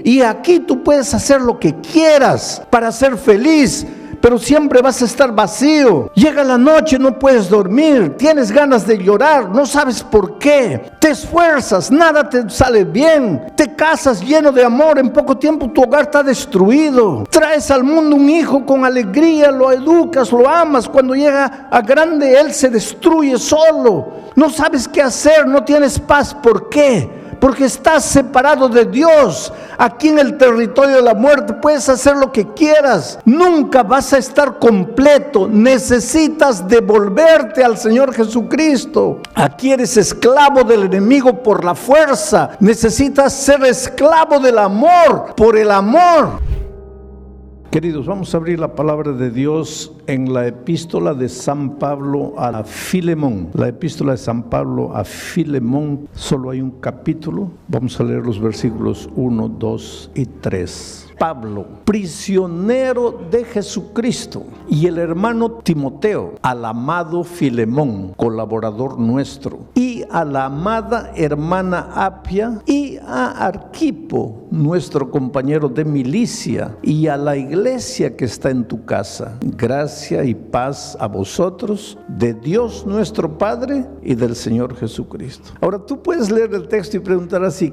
Y aquí tú puedes hacer lo que quieras para ser feliz, pero siempre vas a estar vacío. Llega la noche, no puedes dormir, tienes ganas de llorar, no sabes por qué. Te esfuerzas, nada te sale bien. Te casas lleno de amor, en poco tiempo tu hogar está destruido. Traes al mundo un hijo con alegría, lo educas, lo amas. Cuando llega a grande, él se destruye solo. No sabes qué hacer, no tienes paz. ¿Por qué? Porque estás separado de Dios. Aquí en el territorio de la muerte puedes hacer lo que quieras. Nunca vas a estar completo. Necesitas devolverte al Señor Jesucristo. Aquí eres esclavo del enemigo por la fuerza. Necesitas ser esclavo del amor, por el amor. Queridos, vamos a abrir la palabra de Dios en la epístola de San Pablo a Filemón. La epístola de San Pablo a Filemón, solo hay un capítulo. Vamos a leer los versículos 1, 2 y 3. Pablo, prisionero de Jesucristo, y el hermano Timoteo, al amado Filemón, colaborador nuestro, y a la amada hermana Apia, y a Arquipo, nuestro compañero de milicia, y a la iglesia que está en tu casa. Gracia y paz a vosotros, de Dios nuestro Padre y del Señor Jesucristo. Ahora tú puedes leer el texto y preguntar así: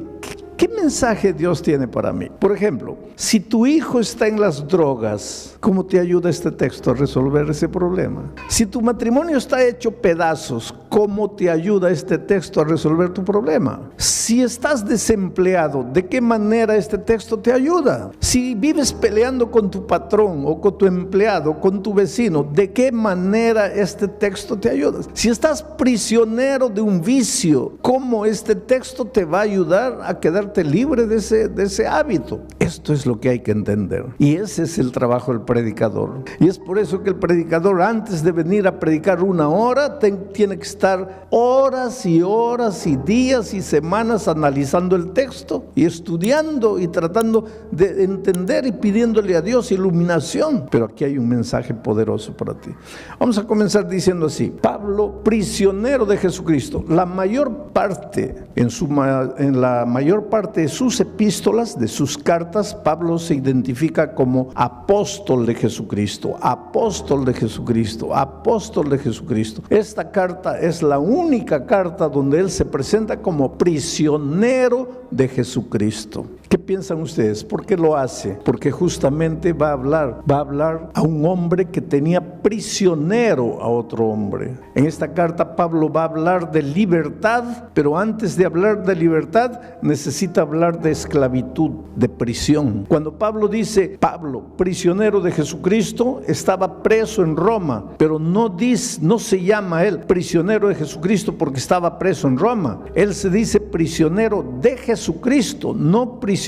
¿qué mensaje Dios tiene para mí? Por ejemplo, si tu hijo está en las drogas, ¿cómo te ayuda este texto a resolver ese problema? Si tu matrimonio está hecho pedazos, ¿cómo te ayuda este texto a resolver tu problema? Si estás desempleado, ¿de qué manera este texto te ayuda? Si vives peleando con tu patrón o con tu empleado, con tu vecino, ¿de qué manera este texto te ayuda? Si estás prisionero de un vicio, ¿cómo este texto te va a ayudar a quedarte libre de ese hábito? Esto es lo que hay que entender, y ese es el trabajo del predicador. Y es por eso que el predicador, antes de venir a predicar una hora, tiene que estar horas y horas y días y semanas analizando el texto y estudiando y tratando de entender y pidiéndole a Dios iluminación. Pero aquí hay un mensaje poderoso para ti. Vamos a comenzar diciendo así: Pablo, prisionero de Jesucristo. La mayor parte, en la mayor parte de sus epístolas, de sus cartas, Pablo se identifica como apóstol de Jesucristo, apóstol de Jesucristo, apóstol de Jesucristo. Esta carta es la única carta donde él se presenta como prisionero de Jesucristo. ¿Qué piensan ustedes? ¿Por qué lo hace? Porque justamente va a hablar a un hombre que tenía prisionero a otro hombre. En esta carta Pablo va a hablar de libertad, pero antes de hablar de libertad necesita hablar de esclavitud, de prisión. Cuando Pablo dice, Pablo, prisionero de Jesucristo, estaba preso en Roma, pero no se llama él prisionero de Jesucristo porque estaba preso en Roma. Él se dice prisionero de Jesucristo, no prisionero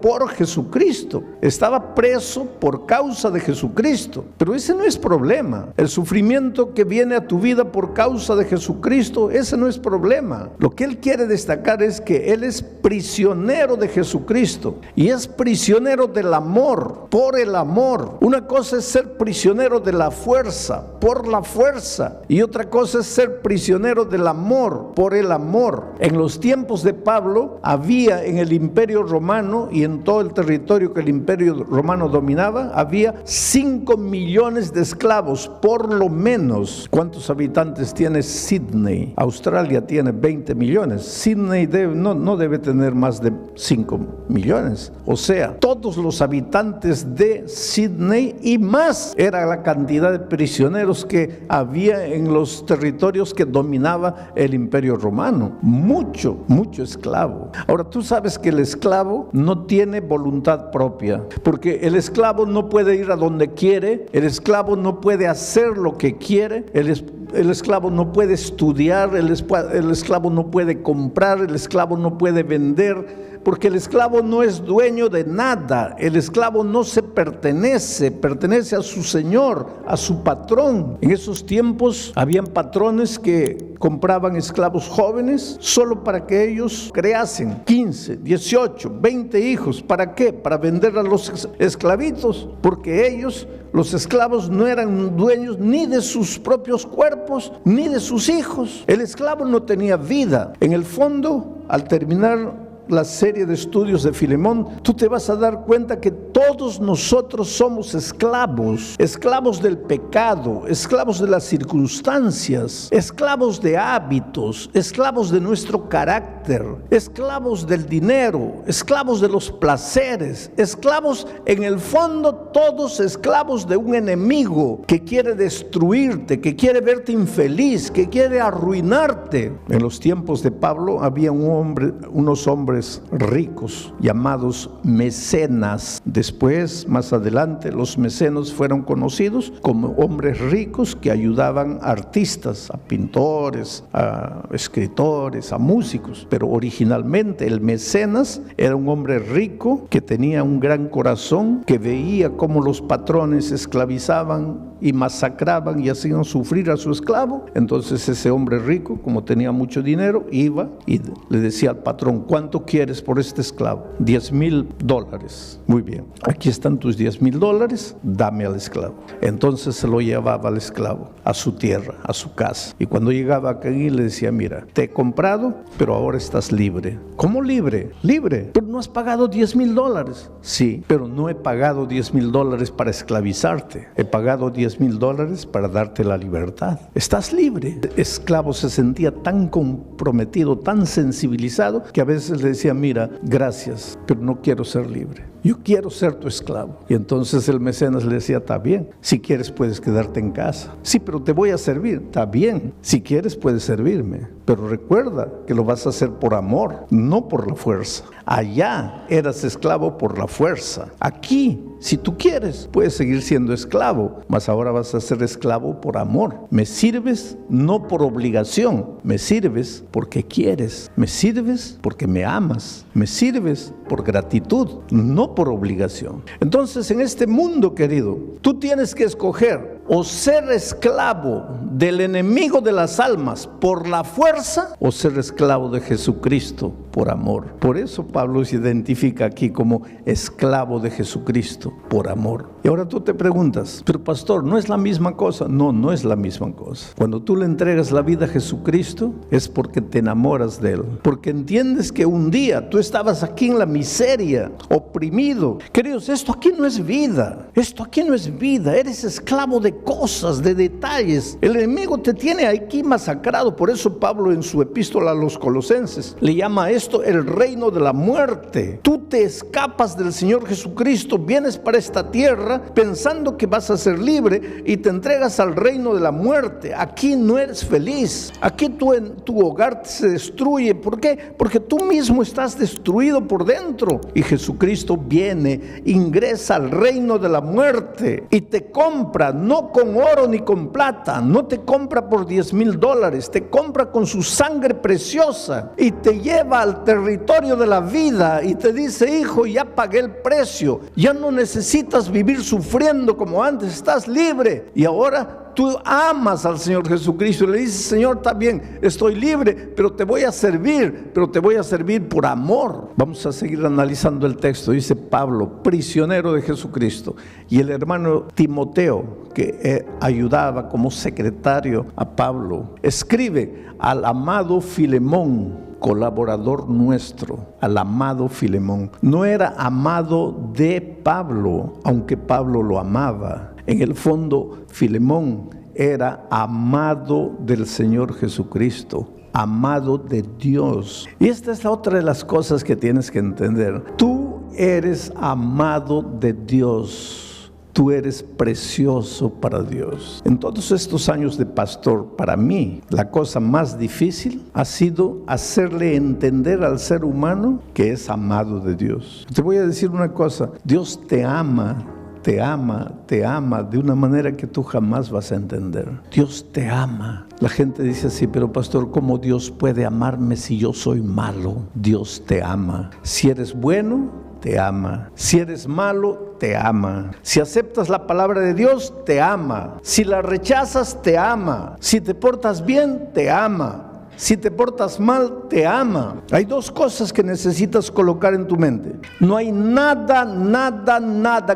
por Jesucristo. Estaba preso por causa de Jesucristo, pero ese no es problema. El sufrimiento que viene a tu vida por causa de Jesucristo, ese no es problema. Lo que él quiere destacar es que él es prisionero de Jesucristo, y es prisionero del amor, por el amor. Una cosa es ser prisionero de la fuerza, por la fuerza, y otra cosa es ser prisionero del amor, por el amor. En los tiempos de Pablo había en el Imperio Romano y en todo el territorio que el Imperio Romano dominaba, había 5 millones de esclavos, por lo menos. ¿Cuántos habitantes tiene Sydney? Australia tiene 20 millones. Sydney no debe tener más de 5 millones. O sea, todos los habitantes de Sydney y más era la cantidad de prisioneros que había en los territorios que dominaba el Imperio Romano. Mucho esclavo. Ahora, tú sabes que el esclavo no tiene voluntad propia, porque el esclavo no puede ir a donde quiere, el esclavo no puede hacer lo que quiere, el esclavo no puede estudiar, el esclavo no puede comprar, el esclavo no puede vender, porque el esclavo no es dueño de nada. El esclavo no se pertenece a su señor, a su patrón. En esos tiempos habían patrones que compraban esclavos jóvenes solo para que ellos creasen 15, 18, 20 hijos. ¿Para qué? Para vender a los esclavitos, porque ellos, los esclavos, no eran dueños ni de sus propios cuerpos ni de sus hijos. El esclavo no tenía vida. En el fondo, al terminar la serie de estudios de Filemón, tú te vas a dar cuenta que todos nosotros somos esclavos, esclavos del pecado, esclavos de las circunstancias, esclavos de hábitos, esclavos de nuestro carácter, esclavos del dinero, esclavos de los placeres, esclavos, en el fondo, todos esclavos de un enemigo que quiere destruirte, que quiere verte infeliz, que quiere arruinarte. En los tiempos de Pablo había unos hombres ricos llamados mecenas. Después, más adelante, los mecenas fueron conocidos como hombres ricos que ayudaban a artistas, a pintores, a escritores, a músicos. Pero originalmente el mecenas era un hombre rico que tenía un gran corazón, que veía cómo los patrones esclavizaban y masacraban y hacían sufrir a su esclavo. Entonces ese hombre rico, como tenía mucho dinero, iba y le decía al patrón: ¿cuánto quieres por este esclavo? $10,000. Muy bien, aquí están tus $10,000, dame al esclavo. Entonces se lo llevaba al esclavo a su tierra, a su casa, y cuando llegaba aquí le decía: mira, te he comprado, pero ahora estás libre. ¿Cómo libre? Libre, pero no has pagado $10,000. Sí, pero no he pagado $10,000 para esclavizarte, he pagado $10,000 para darte la libertad. Estás libre. El esclavo se sentía tan comprometido, tan sensibilizado, que a veces le decía: mira, gracias, pero no quiero ser libre, yo quiero ser tu esclavo. Y entonces el mecenas le decía: está bien, si quieres puedes quedarte en casa. Sí, pero te voy a servir. Está bien, si quieres puedes servirme, pero recuerda que lo vas a hacer por amor, no por la fuerza. Allá eras esclavo por la fuerza. Aquí, si tú quieres, puedes seguir siendo esclavo, mas ahora vas a ser esclavo por amor. Me sirves no por obligación, me sirves porque quieres, me sirves porque me amas, me sirves por gratitud, no por obligación. Entonces, en este mundo, querido, tú tienes que escoger o ser esclavo del enemigo de las almas por la fuerza, o ser esclavo de Jesucristo por amor. Por eso Pablo se identifica aquí como esclavo de Jesucristo por amor. Y ahora tú te preguntas: pero pastor, ¿no es la misma cosa? No, no es la misma cosa. Cuando tú le entregas la vida a Jesucristo, es porque te enamoras de Él, porque entiendes que un día tú estabas aquí en la miseria, oprimido. Queridos, esto aquí no es vida, esto aquí no es vida. Eres esclavo de cosas, de detalles. El enemigo te tiene aquí masacrado. Por eso Pablo, en su epístola a los Colosenses, le llama a esto el reino de la muerte. Tú te escapas del Señor Jesucristo, vienes para esta tierra pensando que vas a ser libre y te entregas al reino de la muerte. Aquí no eres feliz. Aquí tu hogar se destruye. ¿Por qué? Porque tú mismo estás destruido por dentro. Y Jesucristo viene, ingresa al reino de la muerte y te compra, no con oro ni con plata, no te compra por $10,000, te compra con su sangre preciosa y te lleva al territorio de la vida y te dice: hijo, ya pagué el precio, ya no necesitas vivir sufriendo como antes, estás libre. Y ahora tú amas al Señor Jesucristo y le dices: Señor, está bien, estoy libre, pero te voy a servir, por amor. Vamos a seguir analizando el texto. Dice Pablo, prisionero de Jesucristo, y el hermano Timoteo, que ayudaba como secretario a Pablo, escribe al amado Filemón, colaborador nuestro, al amado Filemón. No era amado de Pablo, aunque Pablo lo amaba. En el fondo, Filemón era amado del Señor Jesucristo, amado de Dios. Y esta es otra de las cosas que tienes que entender. Tú eres amado de Dios. Tú eres precioso para Dios. En todos estos años de pastor, para mí, la cosa más difícil ha sido hacerle entender al ser humano que es amado de Dios. Te voy a decir una cosa: Dios te ama de una manera que tú jamás vas a entender. Dios te ama. La gente dice así: pero pastor, ¿cómo Dios puede amarme si yo soy malo? Dios te ama. Si eres bueno, te ama. Si eres malo, te ama. Si aceptas la palabra de Dios, te ama. Si la rechazas, te ama. Si te portas bien, te ama. Si te portas mal, te ama. Hay dos cosas que necesitas colocar en tu mente. No hay nada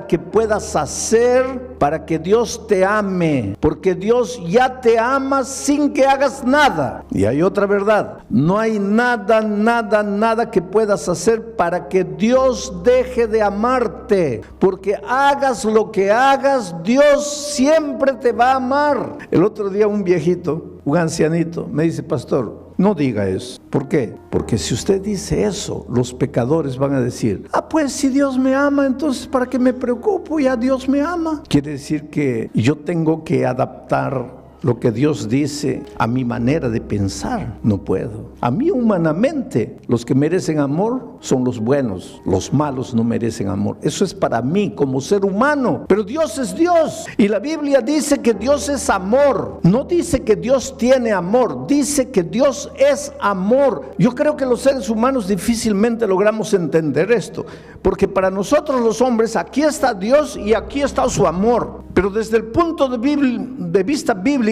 que puedas hacer para que Dios te ame, porque Dios ya te ama sin que hagas nada. Y hay otra verdad: no hay nada que puedas hacer para que Dios deje de amarte, porque hagas lo que hagas, Dios siempre te va a amar. El otro día un viejito, un ancianito, me dice: pastor, no diga eso. ¿Por qué? Porque si usted dice eso, los pecadores van a decir: pues si Dios me ama, entonces ¿para qué me preocupo? Ya Dios me ama. Quiere decir que yo tengo que adaptar lo que Dios dice a mi manera de pensar. No puedo. A mí humanamente, los que merecen amor son los buenos, los malos no merecen amor. Eso es para mí como ser humano, pero Dios es Dios, y la Biblia dice que Dios es amor. No dice que Dios tiene amor, dice que Dios es amor. Yo creo que los seres humanos difícilmente logramos entender esto, porque para nosotros los hombres, aquí está Dios y aquí está su amor, pero desde el punto de vista bíblico,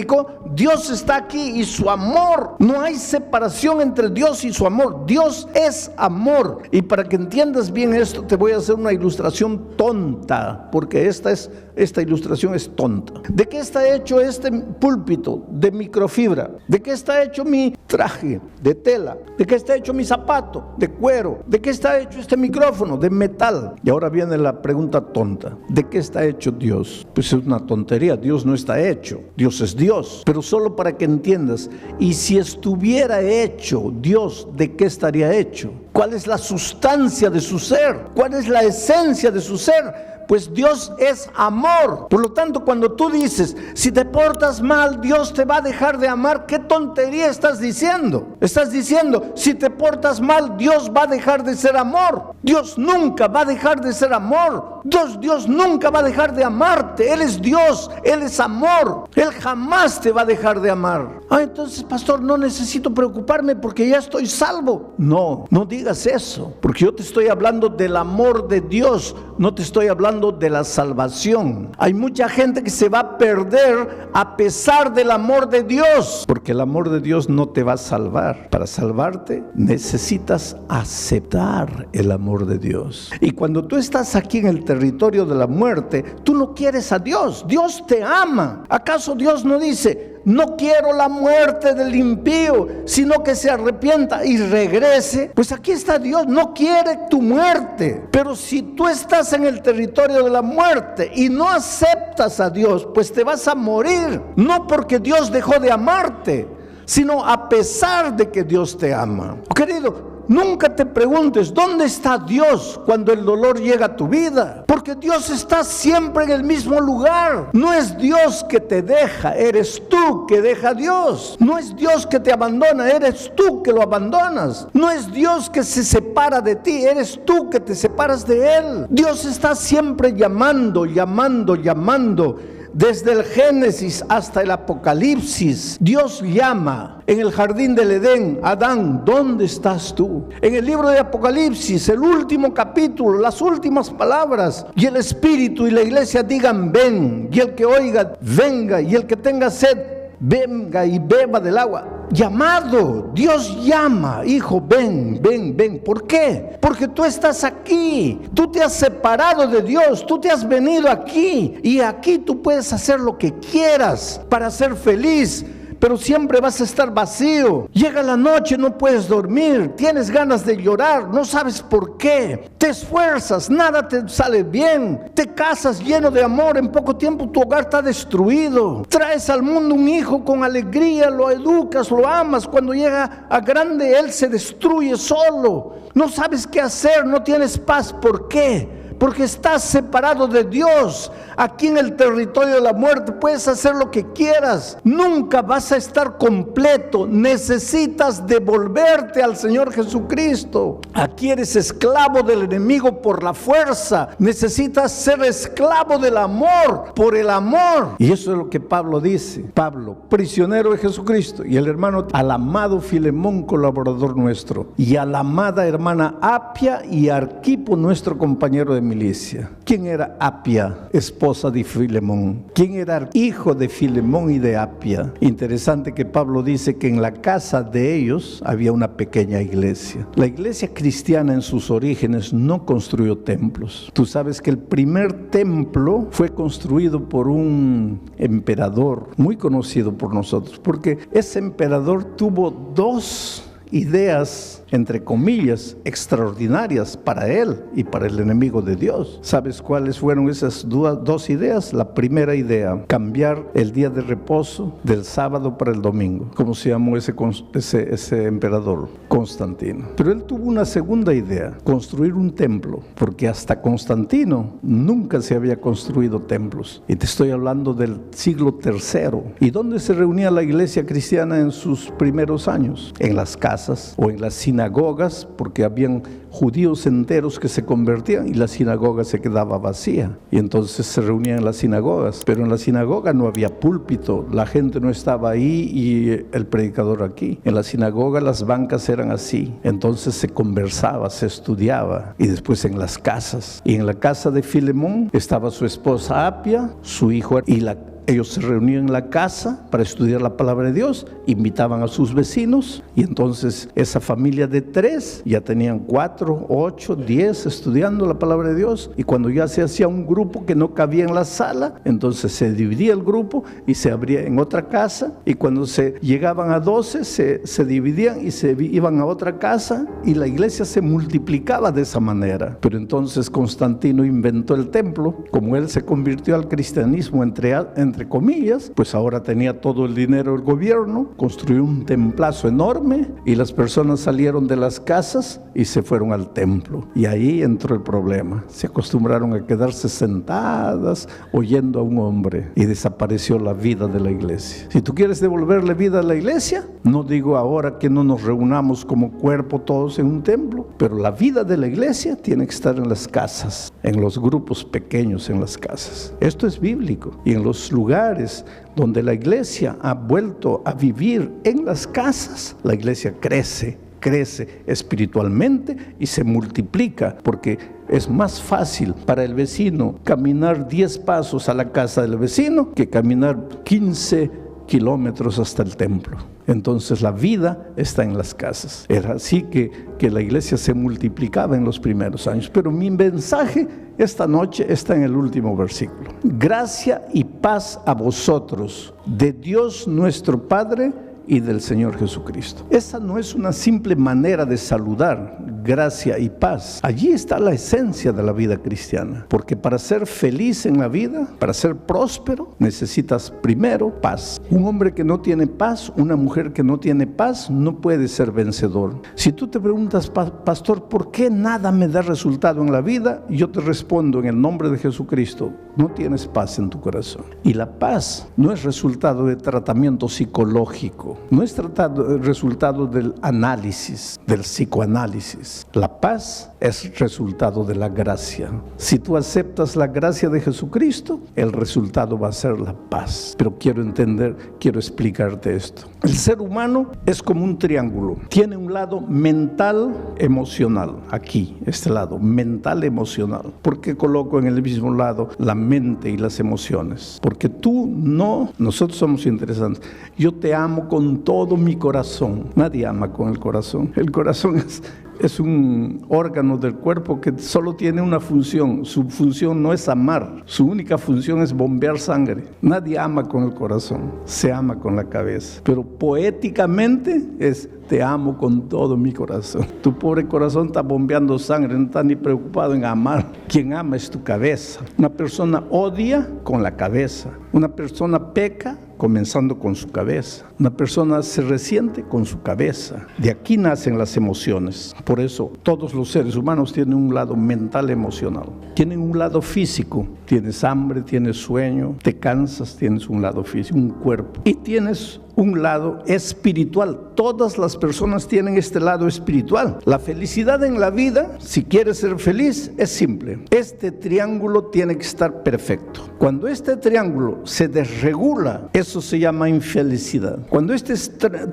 Dios está aquí y su amor. No hay separación entre Dios y su amor. Dios es amor. Y para que entiendas bien esto, te voy a hacer una ilustración tonta, porque esta ilustración es tonta. ¿De qué está hecho este púlpito? De microfibra. ¿De qué está hecho mi traje? De tela. ¿De qué está hecho mi zapato? De cuero. ¿De qué está hecho este micrófono? De metal. Y ahora viene la pregunta tonta: ¿de qué está hecho Dios? Pues es una tontería. Dios no está hecho. Dios es Dios. Pero solo para que entiendas, y si estuviera hecho Dios, ¿de qué estaría hecho? ¿Cuál es la sustancia de su ser? ¿Cuál es la esencia de su ser? Pues Dios es amor. Por lo tanto, cuando tú dices: si te portas mal, Dios te va a dejar de amar, ¿qué tontería estás diciendo? Estás diciendo: si te portas mal, Dios va a dejar de ser amor. Dios nunca va a dejar de ser amor. Dios nunca va a dejar de amarte. Él es Dios, Él es amor. Él jamás te va a dejar de amar. Entonces, pastor, no necesito preocuparme porque ya estoy salvo. No digas eso, porque yo te estoy hablando del amor de Dios, no te estoy hablando de la salvación. Hay mucha gente que se va a perder a pesar del amor de Dios, porque el amor de Dios no te va a salvar. Para salvarte necesitas aceptar el amor de Dios. Y cuando tú estás aquí en el territorio de la muerte, tú no quieres a Dios. Dios te ama. ¿Acaso Dios no dice: no quiero la muerte del impío, sino que se arrepienta y regrese? Pues aquí está Dios, no quiere tu muerte. Pero si tú estás en el territorio de la muerte y no aceptas a Dios, pues te vas a morir. No porque Dios dejó de amarte, sino a pesar de que Dios te ama. Querido, nunca te preguntes ¿dónde está Dios cuando el dolor llega a tu vida? Porque Dios está siempre en el mismo lugar. No es Dios que te deja, eres tú que deja a Dios. No es Dios que te abandona, eres tú que lo abandonas. No es Dios que se separa de ti, eres tú que te separas de Él. Dios está siempre llamando. Desde el Génesis hasta el Apocalipsis, Dios llama. En el jardín del Edén: Adán, ¿dónde estás tú? En el libro de Apocalipsis, el último capítulo, las últimas palabras: y el Espíritu y la iglesia digan: ven. Y el que oiga, venga. Y el que tenga sed, venga y beba del agua. Llamado, Dios llama: hijo, ven. ¿Por qué? Porque tú estás aquí, tú te has separado de Dios, tú te has venido aquí, y aquí tú puedes hacer lo que quieras para ser feliz, pero siempre vas a estar vacío. Llega la noche, no puedes dormir, tienes ganas de llorar, no sabes por qué. Te esfuerzas, nada te sale bien. Te casas lleno de amor, en poco tiempo tu hogar está destruido. Traes al mundo un hijo con alegría, lo educas, lo amas. Cuando llega a grande, él se destruye solo. No sabes qué hacer, no tienes paz. ¿Por qué? Porque estás separado de Dios. Aquí en el territorio de la muerte puedes hacer lo que quieras, nunca vas a estar completo. Necesitas devolverte al Señor Jesucristo. Aquí eres esclavo del enemigo por la fuerza. Necesitas ser esclavo del amor, por el amor. Y eso es lo que Pablo dice. Pablo, prisionero de Jesucristo, y el hermano al amado Filemón, colaborador nuestro, y a la amada hermana Apia y Arquipo, nuestro compañero de milicia. ¿Quién era Apia, esposa de Filemón? ¿Quién era hijo de Filemón y de Apia? Interesante que Pablo dice que en la casa de ellos había una pequeña iglesia. La iglesia cristiana en sus orígenes no construyó templos. Tú sabes que el primer templo fue construido por un emperador muy conocido por nosotros, porque ese emperador tuvo dos ideas, entre comillas, extraordinarias para él y para el enemigo de Dios. ¿Sabes cuáles fueron esas dos ideas? La primera idea, cambiar el día de reposo del sábado para el domingo. ¿Cómo se llamó ese emperador? Constantino. Pero él tuvo una segunda idea, construir un templo, porque hasta Constantino nunca se había construido templos. Y te estoy hablando del siglo III. ¿Y dónde se reunía la iglesia cristiana en sus primeros años? En las casas o en las sinagogas, porque habían judíos enteros que se convertían y la sinagoga se quedaba vacía, y entonces se reunían en las sinagogas, pero en la sinagoga no había púlpito, la gente no estaba ahí y el predicador aquí. En la sinagoga las bancas eran así, entonces se conversaba, se estudiaba. Y después en las casas, y en la casa de Filemón estaba su esposa Apia, su hijo, y ellos se reunían en la casa para estudiar la palabra de Dios, invitaban a sus vecinos, y entonces esa familia de 3 ya tenían 4, 8, 10 estudiando la palabra de Dios. Y cuando ya se hacía un grupo que no cabía en la sala, entonces se dividía el grupo y se abría en otra casa, y cuando se llegaban a 12 se dividían y se iban a otra casa, y la iglesia se multiplicaba de esa manera. Pero entonces Constantino inventó el templo. Como él se convirtió al cristianismo entre comillas, pues ahora tenía todo el dinero del gobierno, construyó un templazo enorme, y las personas salieron de las casas y se fueron al templo. Y ahí entró el problema. Se acostumbraron a quedarse sentadas oyendo a un hombre, y desapareció la vida de la iglesia. Si tú quieres devolverle vida a la iglesia, no digo ahora que no nos reunamos como cuerpo todos en un templo, pero la vida de la iglesia tiene que estar en las casas, en los grupos pequeños en las casas. Esto es bíblico. Y en los lugares donde la iglesia ha vuelto a vivir en las casas, la iglesia crece espiritualmente y se multiplica, porque es más fácil para el vecino caminar 10 pasos a la casa del vecino que caminar 15 kilómetros hasta el templo. Entonces la vida está en las casas. Era así que la iglesia se multiplicaba en los primeros años. Pero mi mensaje esta noche está en el último versículo. Gracia y paz a vosotros, de Dios nuestro Padre y del Señor Jesucristo. Esa no es una simple manera de saludar, gracia y paz. Allí está la esencia de la vida cristiana, porque para ser feliz en la vida, para ser próspero, necesitas primero paz. Un hombre que no tiene paz, una mujer que no tiene paz, no puede ser vencedor. Si tú te preguntas, pastor, ¿por qué nada me da resultado en la vida? Yo te respondo en el nombre de Jesucristo: no tienes paz en tu corazón. Y la paz no es resultado de tratamiento psicológico, no es resultado del análisis, del psicoanálisis. La paz es resultado de la gracia. Si tú aceptas la gracia de Jesucristo, el resultado va a ser la paz. Pero quiero explicarte esto. El ser humano es como un triángulo. Tiene un lado mental, emocional. Aquí, este lado, mental, emocional. ¿Por qué coloco en el mismo lado la mente y las emociones? Porque nosotros somos interesantes. Yo te amo con todo mi corazón. Nadie ama con el corazón. El corazón es un órgano del cuerpo que solo tiene una función. Su función no es amar, su única función es bombear sangre. Nadie ama con el corazón, se ama con la cabeza. Pero poéticamente es: te amo con todo mi corazón. Tu pobre corazón está bombeando sangre, no está ni preocupado en amar. Quien ama es tu cabeza. Una persona odia con la cabeza. Una persona peca comenzando con su cabeza. Una persona se resiente con su cabeza. De aquí nacen las emociones. Por eso todos los seres humanos tienen un lado mental, emocional. Tienen un lado físico. Tienes hambre, tienes sueño, te cansas, tienes un lado físico, un cuerpo. Y tienes un lado espiritual. Todas las personas tienen este lado espiritual. La felicidad en la vida, si quieres ser feliz, es simple. Este triángulo tiene que estar perfecto. Cuando este triángulo se desregula, eso se llama infelicidad. Cuando este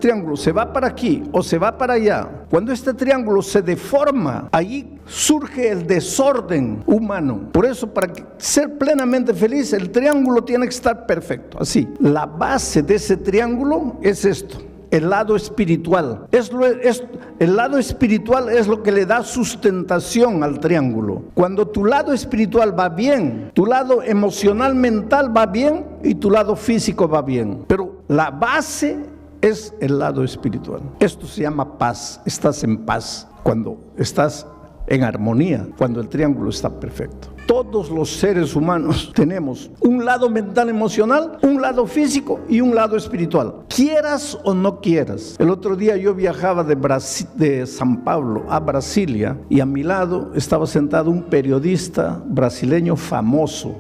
triángulo se va para aquí o se va para allá, cuando este triángulo se deforma, allí surge el desorden humano. Por eso, para ser plenamente feliz, el triángulo tiene que estar perfecto, así. La base de ese triángulo es esto: el lado espiritual. El lado espiritual es lo que le da sustentación al triángulo. Cuando tu lado espiritual va bien, tu lado emocional, mental va bien y tu lado físico va bien. Pero la base es el lado espiritual. Esto se llama paz. Estás en paz cuando estás en armonía, cuando el triángulo está perfecto. Todos los seres humanos tenemos un lado mental, emocional, un lado físico y un lado espiritual, quieras o no quieras. El otro día yo viajaba de San Pablo a Brasilia y a mi lado estaba sentado un periodista brasileño famoso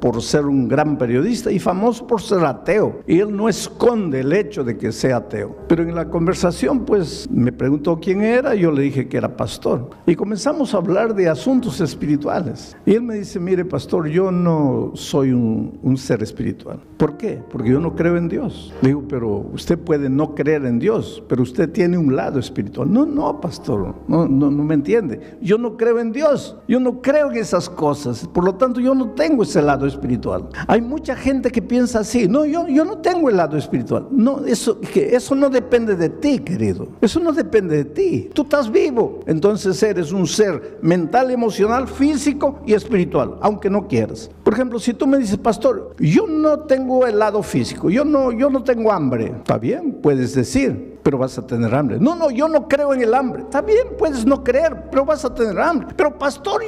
por ser un gran periodista y famoso por ser ateo, y él no esconde el hecho de que sea ateo. Pero en la conversación pues me preguntó quién era, yo le dije que era pastor y comenzamos a hablar de asuntos espirituales y él me dice: mire, pastor, yo no soy un ser espiritual. ¿Por qué? Porque yo no creo en Dios. Le digo: pero usted puede no creer en Dios, pero usted tiene un lado espiritual. No, pastor, no me entiende. Yo no creo en Dios, yo no creo en esas cosas, por lo tanto yo no tengo ese lado espiritual. Hay mucha gente que piensa así: no, yo no tengo el lado espiritual. No, eso no depende de ti, querido. Eso no depende de ti. Tú estás vivo, entonces eres un ser mental, emocional, físico y espiritual, aunque no quieras. Por ejemplo, si tú me dices: pastor, yo no tengo el lado físico, yo no tengo hambre. Está bien, puedes decir, pero vas a tener hambre. No, yo no creo en el hambre. Está bien, puedes no creer, pero vas a tener hambre. Pero pastor,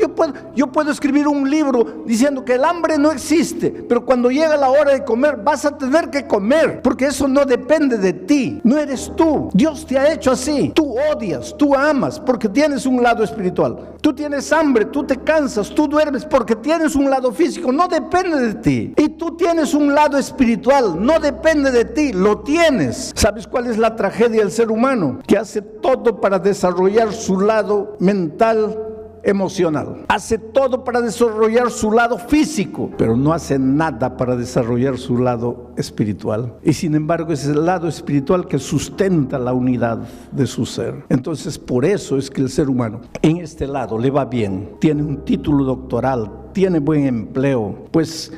yo puedo escribir un libro diciendo que el hambre no existe, pero cuando llega la hora de comer vas a tener que comer, porque eso no depende de ti, no eres tú. Dios te ha hecho así. Tú odias, tú amas porque tienes un lado espiritual. Tú tienes hambre, tú te cansas, tú duermes porque tienes un lado físico, no depende de ti. Y tú tienes un lado espiritual, no depende de ti, lo tienes. ¿Sabes cuál es la tragedia del ser humano? Que hace todo para desarrollar su lado mental, emocional. Hace todo para desarrollar su lado físico, pero no hace nada para desarrollar su lado espiritual. Y sin embargo es el lado espiritual que sustenta la unidad de su ser. Entonces por eso es que el ser humano en este lado le va bien, tiene un título doctoral, tiene buen empleo, pues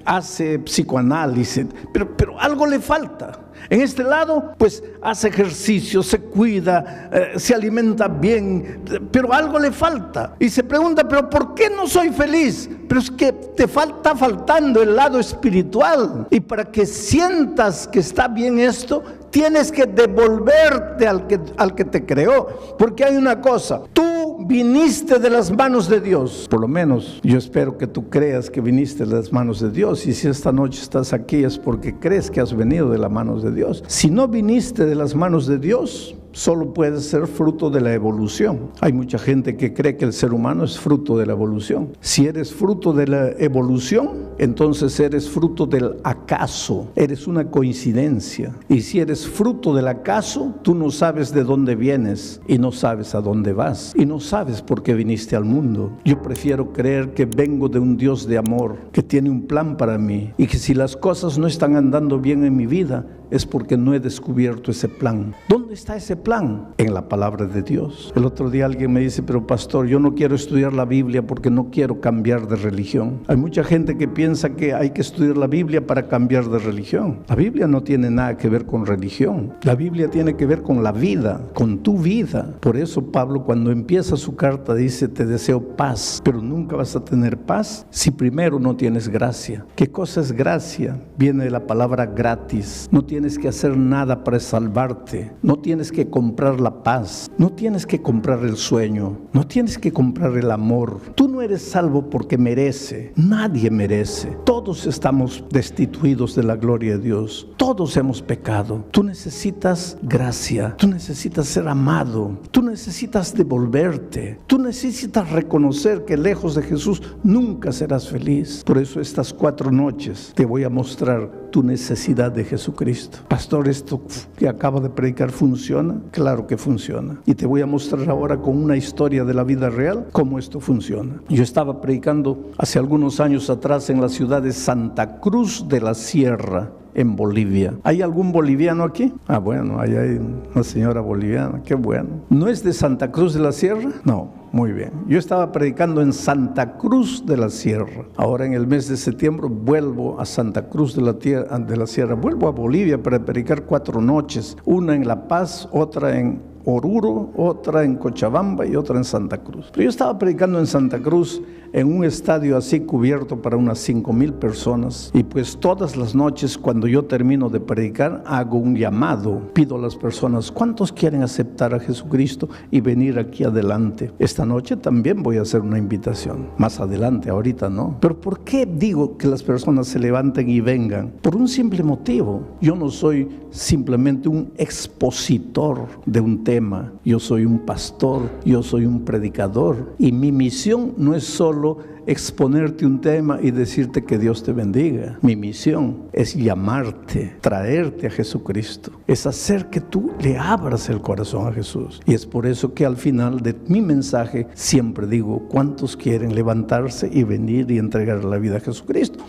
hace psicoanálisis, pero algo le falta. En este lado, pues hace ejercicio, se cuida, se alimenta bien, pero algo le falta. Y se pregunta: ¿pero por qué no soy feliz? Pero es que te está faltando el lado espiritual. Y para que sientas que está bien esto, tienes que devolverte al que te creó. Porque hay una cosa: tú viniste de las manos de Dios. Por lo menos yo espero que tú creas que viniste de las manos de Dios. Y si esta noche estás aquí es porque crees que has venido de las manos de Dios. Si no viniste de las manos de Dios, solo puede ser fruto de la evolución. Hay mucha gente que cree que el ser humano es fruto de la evolución. Si eres fruto de la evolución, entonces eres fruto del acaso. Eres una coincidencia. Y si eres fruto del acaso, tú no sabes de dónde vienes y no sabes a dónde vas y no sabes por qué viniste al mundo. Yo prefiero creer que vengo de un Dios de amor, que tiene un plan para mí, y que si las cosas no están andando bien en mi vida, es porque no he descubierto ese plan. ¿Dónde está ese plan? En la palabra de Dios. El otro día alguien me dice: pero pastor, yo no quiero estudiar la Biblia porque no quiero cambiar de religión. Hay mucha gente que piensa que hay que estudiar la Biblia para cambiar de religión. La Biblia no tiene nada que ver con religión. La Biblia tiene que ver con la vida, con tu vida. Por eso Pablo, cuando empieza su carta, dice: te deseo paz, pero nunca vas a tener paz si primero no tienes gracia. ¿Qué cosa es gracia? Viene de la palabra gratis. No tienes que hacer nada para salvarte. No tienes que comprar la paz. No tienes que comprar el sueño. No tienes que comprar el amor. Tú no eres salvo porque merece. Nadie merece. Todos estamos destituidos de la gloria de Dios. Todos hemos pecado. Tú necesitas gracia. Tú necesitas ser amado. Tú necesitas devolverte. Tú necesitas reconocer que lejos de Jesús nunca serás feliz. Por eso estas 4 noches te voy a mostrar tu necesidad de Jesucristo. Pastor, ¿esto que acabo de predicar funciona? Claro que funciona. Y te voy a mostrar ahora con una historia de la vida real cómo esto funciona. Yo estaba predicando hace algunos años atrás en la ciudad de Santa Cruz de la Sierra, en Bolivia. ¿Hay algún boliviano aquí? Ah, bueno, ahí hay una señora boliviana, qué bueno. ¿No es de Santa Cruz de la Sierra? No. Muy bien. Yo estaba predicando en Santa Cruz de la Sierra. Ahora en el mes de septiembre vuelvo a Santa Cruz de la Sierra. Vuelvo a Bolivia para predicar 4 noches. Una en La Paz, otra en Oruro, otra en Cochabamba y otra en Santa Cruz. Pero yo estaba predicando en Santa Cruz en un estadio así cubierto para unas 5,000 personas. Y pues todas las noches cuando yo termino de predicar hago un llamado. Pido a las personas, ¿cuántos quieren aceptar a Jesucristo y venir aquí adelante? Esta noche también voy a hacer una invitación. Más adelante, ahorita no. Pero ¿por qué digo que las personas se levanten y vengan? Por un simple motivo. Yo no soy simplemente un expositor de un tema. Yo soy un pastor, yo soy un predicador. Y mi misión no es solo exponerte un tema y decirte que Dios te bendiga. Mi misión es llamarte, traerte a Jesucristo. Es hacer que tú le abras el corazón a Jesús. Y es por eso que al final de mi mensaje siempre digo, ¿cuántos quieren levantarse y venir y entregar la vida a Jesucristo?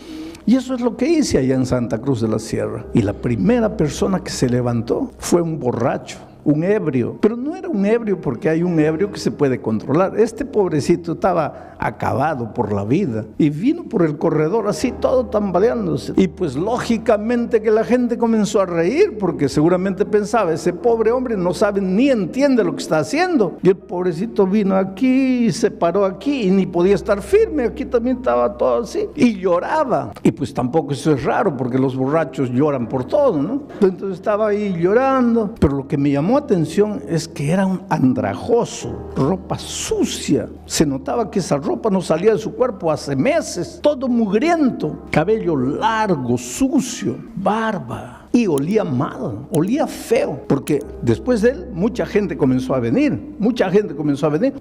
Y eso es lo que hice allá en Santa Cruz de la Sierra. Y la primera persona que se levantó fue un borracho, un ebrio, pero no era un ebrio porque hay un ebrio que se puede controlar. Este pobrecito estaba acabado por la vida y vino por el corredor así todo tambaleándose, y pues lógicamente que la gente comenzó a reír porque seguramente pensaba, ese pobre hombre no sabe ni entiende lo que está haciendo. Y el pobrecito vino aquí y se paró aquí y ni podía estar firme, aquí también estaba todo así y lloraba. Y pues tampoco eso es raro porque los borrachos lloran por todo, ¿no? Entonces estaba ahí llorando, pero lo que me llamó atención es que era un andrajoso, ropa sucia. Se notaba que esa ropa no salía de su cuerpo hace meses, todo mugriento, cabello largo, sucio, barba. Y olía mal, olía feo, porque después de él mucha gente comenzó a venir,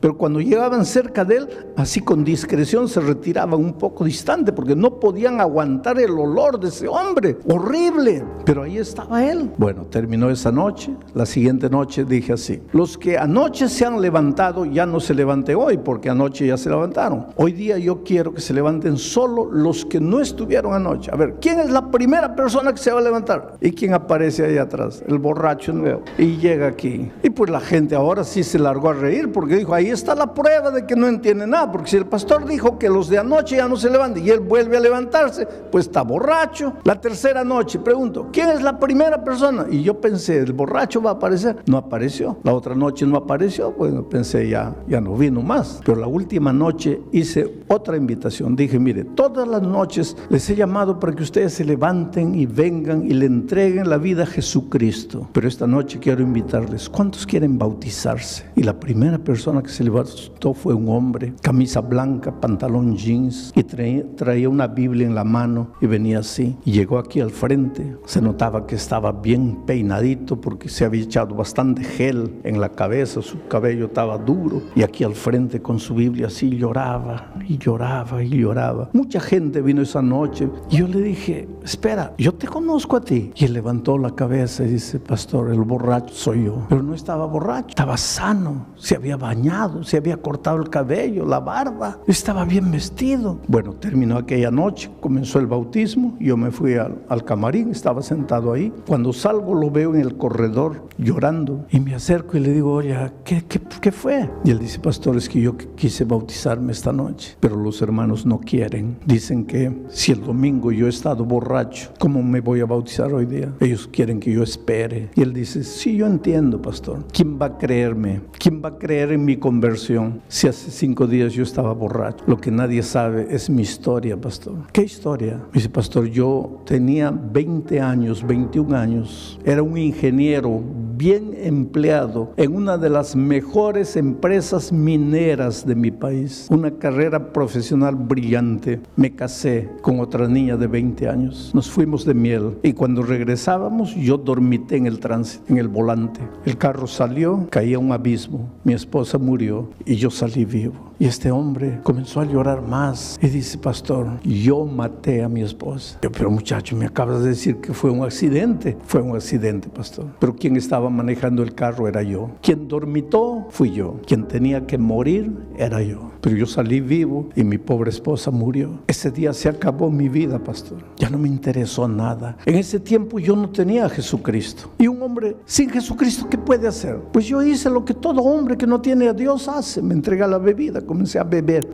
pero cuando llegaban cerca de él, así con discreción se retiraban un poco distante, porque no podían aguantar el olor de ese hombre, horrible, pero ahí estaba él. Bueno, terminó esa noche, la siguiente noche dije así, los que anoche se han levantado ya no se levanten hoy, porque anoche ya se levantaron. Hoy día yo quiero que se levanten solo los que no estuvieron anoche. A ver, ¿quién es la primera persona que se va a levantar? ¿Y quién aparece ahí atrás? El borracho nuevo. Y llega aquí. Y pues la gente ahora sí se largó a reír porque dijo, ahí está la prueba de que no entiende nada. Porque si el pastor dijo que los de anoche ya no se levantan y él vuelve a levantarse, pues está borracho. La tercera noche, pregunto, ¿quién es la primera persona? Y yo pensé, ¿el borracho va a aparecer? No apareció. La otra noche no apareció. Bueno, pensé, ya no vino más. Pero la última noche hice otra invitación. Dije, mire, todas las noches les he llamado para que ustedes se levanten y vengan y le entreguen la vida a Jesucristo. Pero esta noche quiero invitarles, ¿cuántos quieren bautizarse? Y la primera persona que se levantó fue un hombre, camisa blanca, pantalón jeans, y traía una Biblia en la mano y venía así. Y llegó aquí al frente, se notaba que estaba bien peinadito porque se había echado bastante gel en la cabeza, su cabello estaba duro, y aquí al frente con su Biblia así lloraba y lloraba y lloraba. Mucha gente vino esa noche y yo le dije, espera, yo te conozco a ti. Y él levantó la cabeza y dice, pastor, el borracho soy yo. Pero no estaba borracho, estaba sano, se había bañado, se había cortado el cabello, la barba, estaba bien vestido. Bueno, terminó aquella noche, comenzó el bautismo, yo me fui al camarín, estaba sentado ahí. Cuando salgo lo veo en el corredor llorando y me acerco y le digo, oye, ¿qué fue? Y él dice, pastor, es que yo quise bautizarme esta noche, pero los hermanos no quieren. Dicen que si el domingo yo he estado borracho, ¿cómo me voy a bautizar hoy día? Ellos quieren que yo espere. Y él dice, sí, yo entiendo, pastor. ¿Quién va a creerme? ¿Quién va a creer en mi conversión si hace 5 días yo estaba borracho? Lo que nadie sabe es mi historia, pastor. ¿Qué historia? Me dice, pastor, yo tenía 20 años, 21 años. Era un ingeniero bien empleado en una de las mejores empresas mineras de mi país. Una carrera profesional brillante. Me casé con otra niña de 20 años. Nos fuimos de miel y cuando regresábamos yo dormité en el tránsito, en el volante. El carro salió, caía a un abismo. Mi esposa murió y yo salí vivo. Y este hombre comenzó a llorar más y dice, pastor, yo maté a mi esposa. Yo, pero muchacho, me acabas de decir que fue un accidente. Fue un accidente, pastor. Pero ¿quién estaba manejando el carro era yo. Quien dormitó fui yo. Quien tenía que morir era yo. Pero yo salí vivo y mi pobre esposa murió. Ese día se acabó mi vida, pastor. Ya no me interesó nada. En ese tiempo yo no tenía a Jesucristo. Y un hombre sin Jesucristo, ¿qué puede hacer? Pues yo hice lo que todo hombre que no tiene a Dios hace. Me entregué a la bebida. Comencé a beber.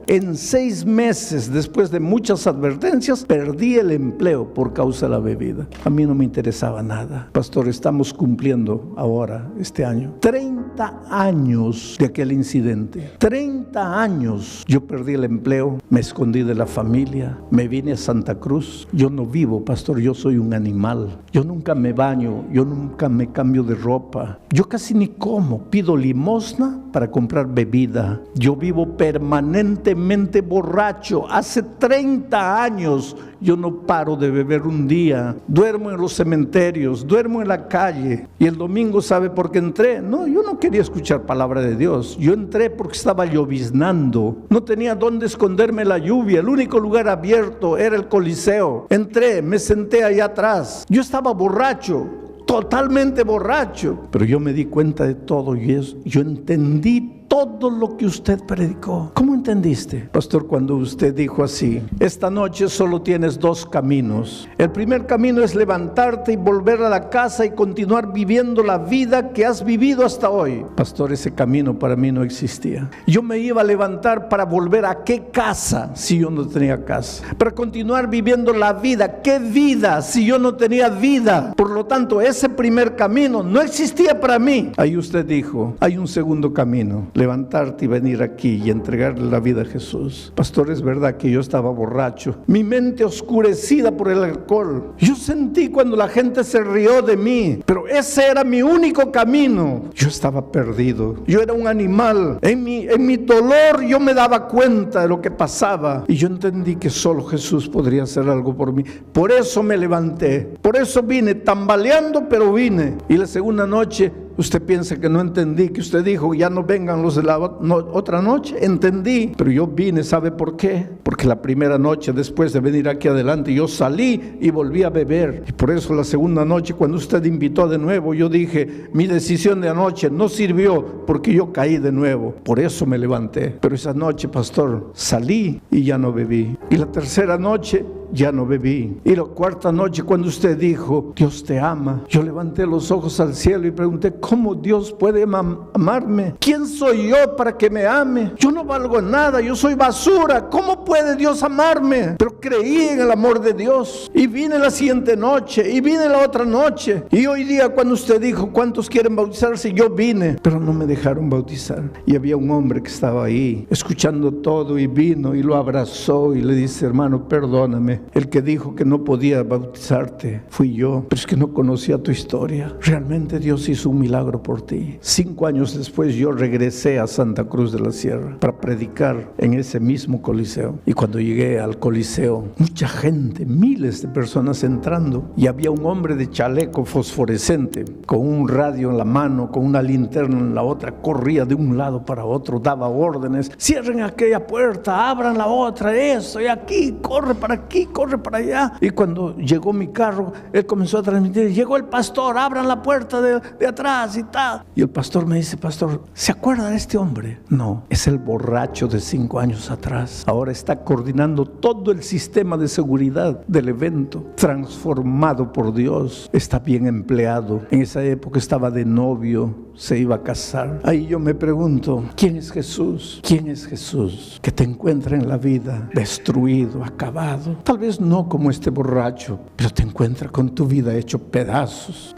En 6 meses, después de muchas advertencias, perdí el empleo por causa de la bebida. A mí no me interesaba nada. Pastor, estamos cumpliendo ahora, este año, 30 años de aquel incidente. 30 años. Yo perdí el empleo, me escondí de la familia, me vine a Santa Cruz. Yo no vivo, pastor, yo soy un animal. Yo nunca me baño, yo nunca me cambio de ropa. Yo casi ni como, pido limosna para comprar bebida. Yo vivo permanentemente borracho. Hace 30 años yo no paro de beber un día. Duermo en los cementerios, duermo en la calle. Y el domingo, ¿sabe por qué entré? No, yo no quería escuchar palabra de Dios. Yo entré porque estaba lloviznando. No tenía dónde esconderme la lluvia. El único lugar abierto era el Coliseo. Entré, me senté allá atrás. Yo estaba borracho, totalmente borracho. Pero yo me di cuenta de todo y yo entendí todo lo que usted predicó. ¿Cómo entendiste? Pastor, cuando usted dijo así: esta noche solo tienes 2 caminos. El primer camino es levantarte y volver a la casa y continuar viviendo la vida que has vivido hasta hoy. Pastor, ese camino para mí no existía. Yo me iba a levantar para volver a qué casa si yo no tenía casa. Para continuar viviendo la vida. ¿Qué vida si yo no tenía vida? Por lo tanto, ese primer camino no existía para mí. Ahí usted dijo: hay un segundo camino. Levantarte y venir aquí y entregarle la vida a Jesús. Pastor, es verdad que yo estaba borracho, mi mente oscurecida por el alcohol. Yo sentí cuando la gente se rió de mí, pero ese era mi único camino. Yo estaba perdido, yo era un animal. En mi dolor yo me daba cuenta de lo que pasaba y yo entendí que solo Jesús podría hacer algo por mí. Por eso me levanté, por eso vine tambaleando, pero vine. Y la segunda noche, usted piensa que no entendí, que usted dijo: ya no vengan los de la otra noche. Entendí, pero yo vine, ¿sabe por qué? Porque la primera noche, después de venir aquí adelante, yo salí y volví a beber. Y por eso la segunda noche, cuando usted invitó de nuevo, yo dije: mi decisión de anoche no sirvió, porque yo caí de nuevo. Por eso me levanté. Pero esa noche, pastor, salí y ya no bebí. Y la tercera noche ya no bebí. Y la cuarta noche, cuando usted dijo: Dios te ama, yo levanté los ojos al cielo y pregunté: ¿cómo Dios puede amarme? ¿Quién soy yo para que me ame? Yo no valgo nada, yo soy basura. ¿Cómo puede Dios amarme? Pero creí en el amor de Dios y vine la siguiente noche y vine la otra noche. Y hoy día, cuando usted dijo: ¿cuántos quieren bautizarse?, yo vine, pero no me dejaron bautizar. Y había un hombre que estaba ahí escuchando todo y vino y lo abrazó y le dice: hermano, perdóname. El que dijo que no podía bautizarte fui yo, pero es que no conocía tu historia. Realmente Dios hizo un milagro por ti. 5 años después yo regresé a Santa Cruz de la Sierra para predicar en ese mismo Coliseo. Y cuando llegué al Coliseo, mucha gente, miles de personas entrando, y había un hombre de chaleco fosforescente con un radio en la mano, con una linterna en la otra, corría de un lado para otro, daba órdenes: cierren aquella puerta, abran la otra, eso, y aquí, corre para aquí, corre para allá. Y cuando llegó mi carro, él comenzó a transmitir: llegó el pastor, abran la puerta de atrás y tal. Y el pastor me dice: pastor, ¿se acuerda de este hombre? No, es el borracho de 5 años atrás. Ahora está coordinando todo el sistema de seguridad del evento, transformado por Dios. Está bien empleado. En esa época estaba de novio, se iba a casar. Ahí yo me pregunto: ¿quién es Jesús? ¿Quién es Jesús que te encuentra en la vida destruido, acabado? Tal vez no como este borracho, pero te encuentra con tu vida hecha pedazos.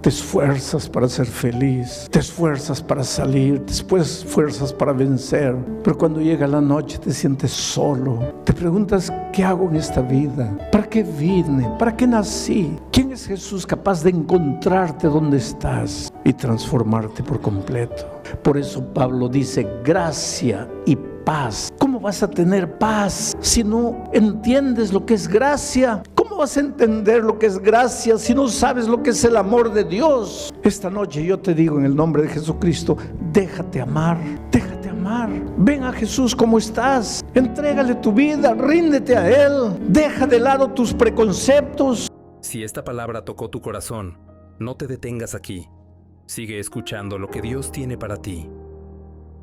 Te esfuerzas para ser feliz, te esfuerzas para salir, te esfuerzas para vencer, pero cuando llega la noche te sientes solo. Te preguntas: ¿qué hago en esta vida? ¿Para qué vine? ¿Para qué nací? ¿Quién es Jesús capaz de encontrarte donde estás y transformarte por completo? Por eso Pablo dice: gracia y paz. ¿Cómo vas a tener paz si no entiendes lo que es gracia? ¿Cómo vas a entender lo que es gracia si no sabes lo que es el amor de Dios? Esta noche yo te digo, en el nombre de Jesucristo: déjate amar, déjate amar. Ven a Jesús como estás, entrégale tu vida, ríndete a Él, deja de lado tus preconceptos. Si esta palabra tocó tu corazón, no te detengas aquí. Sigue escuchando lo que Dios tiene para ti.